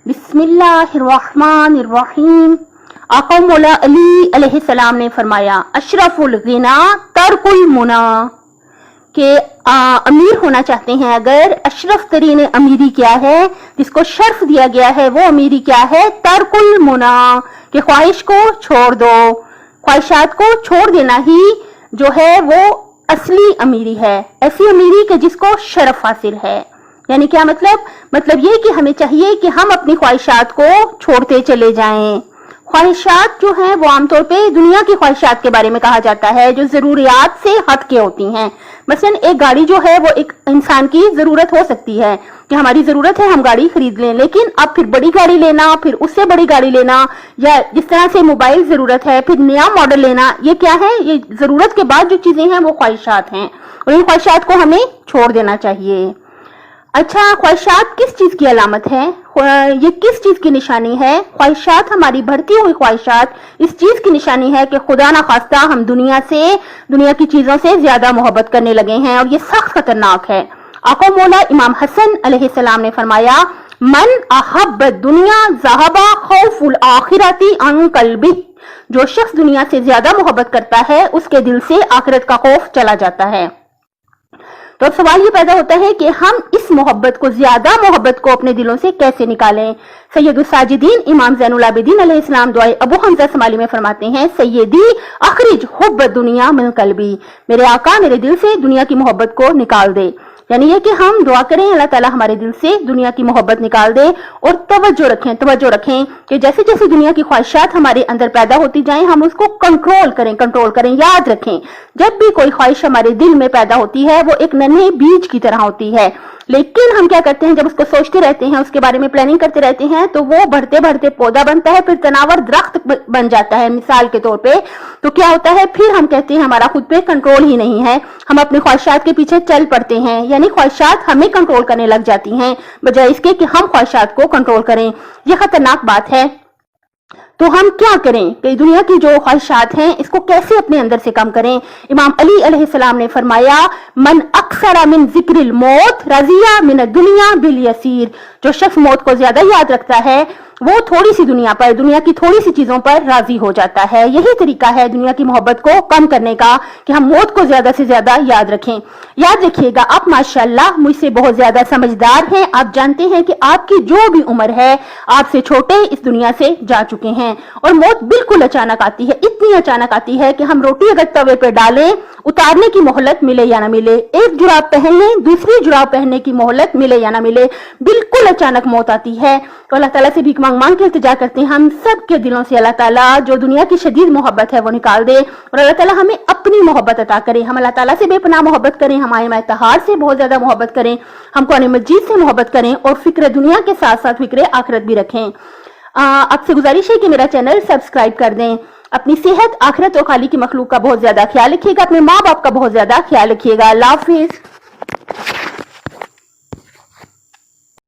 बिस्मिल्लाहिर्रहमानिर्रहीम। आका मौला अली अलैहिस्सलाम ने फरमाया, अशरफुल गिना तरकुल मुना, कि अमीर होना चाहते हैं अगर, अशरफ तरीन अमीरी क्या है, जिसको शर्फ दिया गया है, वो अमीरी क्या है, तरकुल मुना, कि ख्वाहिश को छोड़ दो, ख्वाहिशात को छोड़ देना ही जो है वो असली अमीरी है, ऐसी अमीरी कि जिसको शर्फ हासिल है। यानी क्या मतलब ये कि हमें चाहिए कि हम अपनी ख्वाहिशात को छोड़ते चले जाएं। ख्वाहिशात जो हैं वो आमतौर पे दुनिया की ख्वाहिशात के बारे में कहा जाता है जो जरूरियात से हटके होती हैं। मसलन एक गाड़ी जो है वो एक इंसान की जरूरत हो सकती है कि हमारी जरूरत है हम गाड़ी खरीद लें, लेकिन अब फिर बड़ी गाड़ी लेना, फिर उससे बड़ी गाड़ी लेना, या जिस तरह से मोबाइल जरूरत है फिर नया मॉडल लेना, ये क्या है, ये जरूरत के बाद जो चीजें हैं वो ख्वाहिशात हैं और इन ख्वाहिशात को हमें छोड़ देना चाहिए। अच्छा, ख्वाहिशात किस चीज की अलामत है, ये किस चीज की निशानी है? ख्वाहिशात, हमारी बढ़ती हुई ख्वाहिशात इस चीज की निशानी है कि खुदा ना खास्ता हम दुनिया की चीजों से ज्यादा मोहब्बत करने लगे हैं और ये सख्त खतरनाक है। आका मौला इमाम हसन अलैहिस्सलाम ने फरमाया, मन अहब्ब दुनिया ज़हबा खौफुल आखिरती अन कल्बी, जो शख्स दुनिया से ज्यादा मोहब्बत करता है उसके दिल से आखिरत का खौफ चला जाता है। तो अब सवाल ये पैदा होता है कि हम इस मोहब्बत को, ज्यादा मोहब्बत को अपने दिलों से कैसे निकालें? सैयदुस साजिदीन इमाम ज़ैनुल आबिदीन अलैहिस्सलाम दुआए अबू हमजा समाली में फरमाते हैं, सैयदी अखरिज हुब्ब दुनिया मिन कल्बी, मेरे आका मेरे दिल से दुनिया की मोहब्बत को निकाल दे। यानी ये कि हम दुआ करें अल्लाह ताला हमारे दिल से दुनिया की मोहब्बत निकाल दे और तवज्जो रखें कि जैसे जैसे दुनिया की ख्वाहिशात हमारे अंदर पैदा होती जाएं हम उसको कंट्रोल करें। याद रखें, जब भी कोई ख्वाहिश हमारे दिल में पैदा होती है वो एक नन्हे बीज की तरह होती है, लेकिन हम क्या करते हैं, जब उसको सोचते रहते हैं, उसके बारे में प्लानिंग करते रहते हैं, तो वो बढ़ते बढ़ते पौधा बनता है, फिर तनावर दरख्त बन जाता है मिसाल के तौर पे। तो क्या होता है, फिर हम कहते हैं हमारा खुद पे कंट्रोल ही नहीं है, हम अपनी ख्वाहिशात के पीछे चल पड़ते हैं, यानी ख्वाहिशात हमें कंट्रोल करने लग जाती हैं बजाय इसके कि हम ख्वाहिशात को कंट्रोल करें। यह खतरनाक बात है। तो हम क्या करें कि दुनिया की जो ख्वाहिशात हैं इसको कैसे अपने अंदर से कम करें? इमाम अली अलैहिस्सलाम ने फरमाया, मन अक्सरा मिन जिक्रिल मौत रजिया मिन दुनिया बिल यसीर, जो शख्स मौत को ज्यादा याद रखता है वो थोड़ी सी दुनिया की थोड़ी सी चीजों पर राजी हो जाता है। यही तरीका है दुनिया की मोहब्बत को कम करने का कि हम मौत को ज्यादा से ज्यादा याद रखें। याद रखिएगा, आप माशाल्लाह मुझसे बहुत ज्यादा समझदार हैं, आप जानते हैं कि आपकी जो भी उम्र है आपसे छोटे इस दुनिया से जा चुके हैं और मौत बिल्कुल अचानक आती है, इतनी अचानक आती है कि हम रोटी अगर तवे पे डालें उतारने की मोहलत मिले या ना मिले, एक जुराब पहन लें दूसरी जुराब पहनने की मोहलत मिले या ना मिले, बिल्कुल अचानक मौत आती है। तो अल्लाह ताला से भीख मांग के इल्तिजा करते हैं हम सब के दिलों से, अल्लाह ताला जो दुनिया की शदीद मोहब्बत है वो निकाल दे और अल्लाह ताला हमें अपनी मोहब्बत अता करे। हम अल्लाह ताला से बेपनाह मोहब्बत करें, हम आइमा इत्तेहाद से बहुत ज्यादा मोहब्बत करें, हम कुरान मजीद से मोहब्बत करें और फिक्र दुनिया के साथ साथ फिक्र आखिरत भी रखें। आपसे गुजारिश है कि मेरा चैनल सब्सक्राइब कर दें। अपनी सेहत, आखिरत और खाली की मखलूक का बहुत ज्यादा ख्याल रखिएगा, अपने माँ बाप का बहुत ज्यादा ख्याल रखिएगा। अल्लाह हाफिज।